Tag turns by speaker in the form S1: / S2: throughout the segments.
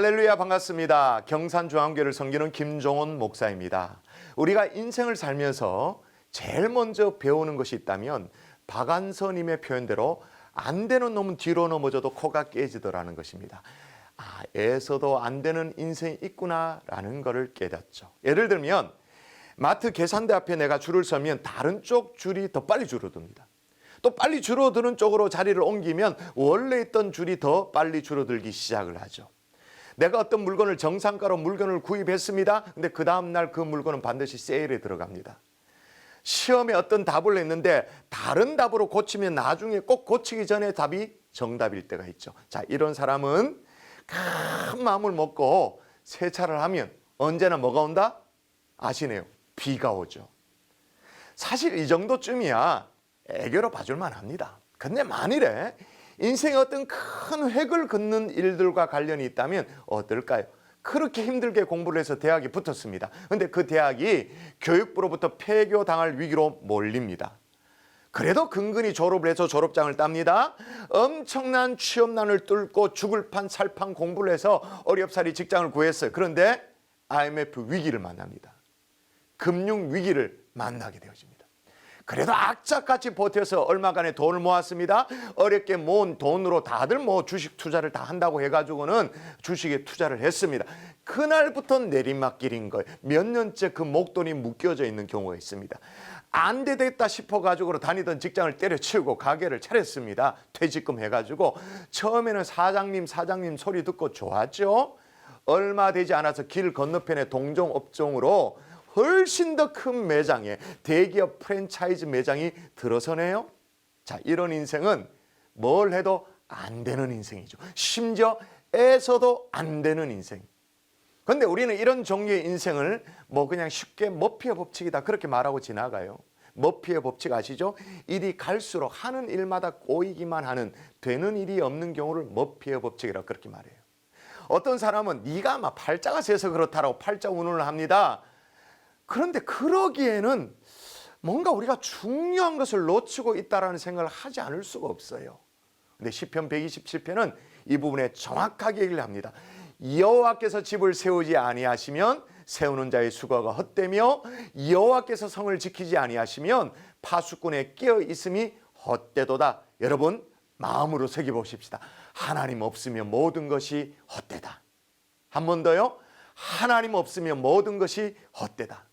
S1: 할렐루야, 반갑습니다. 경산중앙교회를 섬기는 김종원 목사입니다. 우리가 인생을 살면서 제일 먼저 배우는 것이 있다면 박안서님의 표현대로 안 되는 놈은 뒤로 넘어져도 코가 깨지더라는 것입니다. 애써도 안 되는 인생이 있구나라는 것을 깨닫죠. 예를 들면 마트 계산대 앞에 내가 줄을 서면 다른 쪽 줄이 더 빨리 줄어듭니다. 또 빨리 줄어드는 쪽으로 자리를 옮기면 원래 있던 줄이 더 빨리 줄어들기 시작을 하죠. 내가 어떤 물건을 정상가로 물건을 구입했습니다. 근데 그 다음날 그 물건은 반드시 세일에 들어갑니다. 시험에 어떤 답을 냈는데 다른 답으로 고치면 나중에 꼭 고치기 전에 답이 정답일 때가 있죠. 자, 이런 사람은 큰 마음을 먹고 세차를 하면 언제나 뭐가 온다? 아시네요. 비가 오죠. 사실 이 정도쯤이야 애교로 봐줄만 합니다. 근데 만일에 인생에 어떤 큰 획을 긋는 일들과 관련이 있다면 어떨까요? 그렇게 힘들게 공부를 해서 대학에 붙었습니다. 근데 그 대학이 교육부로부터 폐교당할 위기로 몰립니다. 그래도 근근히 졸업을 해서 졸업장을 땁니다. 엄청난 취업난을 뚫고 죽을 판 살판 공부를 해서 어렵사리 직장을 구했어요. 그런데 IMF 위기를 만납니다. 금융 위기를 만나게 되어집니다. 그래도 악착같이 버텨서 얼마간의 돈을 모았습니다. 어렵게 모은 돈으로 다들 주식 투자를 다 한다고 해가지고는 주식에 투자를 했습니다. 그날부터 내리막길인 거예요. 몇 년째 그 목돈이 묶여져 있는 경우가 있습니다. 안 되겠다 싶어가지고 다니던 직장을 때려치우고 가게를 차렸습니다. 퇴직금 해가지고 처음에는 사장님 소리 듣고 좋았죠. 얼마 되지 않아서 길 건너편에 동종업종으로 훨씬 더 큰 매장에 대기업 프랜차이즈 매장이 들어서네요. 자, 이런 인생은 뭘 해도 안 되는 인생이죠. 심지어 애써도 안 되는 인생. 그런데 우리는 이런 종류의 인생을 그냥 쉽게 머피의 법칙이다 그렇게 말하고 지나가요. 머피의 법칙 아시죠? 일이 갈수록 하는 일마다 꼬이기만 하는 되는 일이 없는 경우를 머피의 법칙이라고 그렇게 말해요. 어떤 사람은 네가 팔자가 세서 그렇다라고 팔자 운운을 합니다. 그런데 그러기에는 뭔가 우리가 중요한 것을 놓치고 있다는 생각을 하지 않을 수가 없어요. 근데 시편 127편은 이 부분에 정확하게 얘기를 합니다. 여호와께서 집을 세우지 아니하시면 세우는 자의 수고가 헛되며 여호와께서 성을 지키지 아니하시면 파수꾼의 깨어 있음이 헛되도다. 여러분 마음으로 새겨보십시다. 하나님 없으면 모든 것이 헛되다. 한 번 더요. 하나님 없으면 모든 것이 헛되다.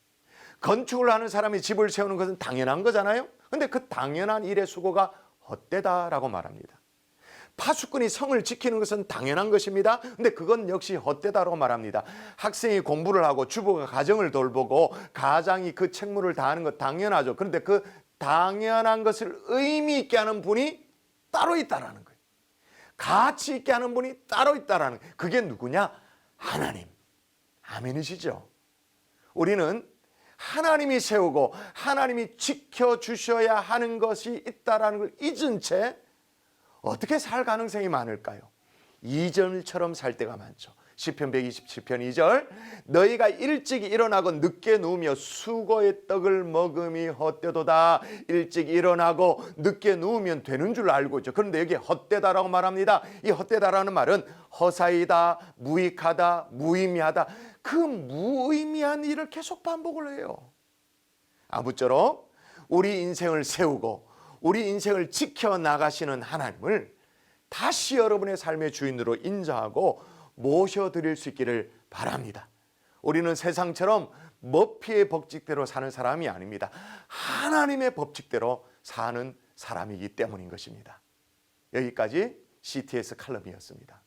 S1: 건축을 하는 사람이 집을 세우는 것은 당연한 거잖아요. 근데 그 당연한 일의 수고가 헛되다라고 말합니다. 파수꾼이 성을 지키는 것은 당연한 것입니다. 근데 그건 역시 헛되다라고 말합니다. 학생이 공부를 하고 주부가 가정을 돌보고 가장이 그 책무를 다하는 것 당연하죠. 그런데 그 당연한 것을 의미 있게 하는 분이 따로 있다라는 거예요. 가치 있게 하는 분이 따로 있다라는 거예요. 그게 누구냐? 하나님. 아멘이시죠? 우리는 하나님이 세우고 하나님이 지켜주셔야 하는 것이 있다는 걸 잊은 채 어떻게 살 가능성이 많을까요? 2절처럼 살 때가 많죠. 시편 127편 2절 너희가 일찍 일어나고 늦게 누우며 수고의 떡을 먹음이 헛되도다. 일찍 일어나고 늦게 누우면 되는 줄 알고 있죠. 그런데 여기 헛되다라고 말합니다. 이 헛되다라는 말은 허사이다, 무익하다, 무의미하다. 그 무의미한 일을 계속 반복을 해요. 아무쪼록 우리 인생을 세우고 우리 인생을 지켜나가시는 하나님을 다시 여러분의 삶의 주인으로 인정하고 모셔드릴 수 있기를 바랍니다. 우리는 세상처럼 머피의 법칙대로 사는 사람이 아닙니다. 하나님의 법칙대로 사는 사람이기 때문인 것입니다. 여기까지 CTS 칼럼이었습니다.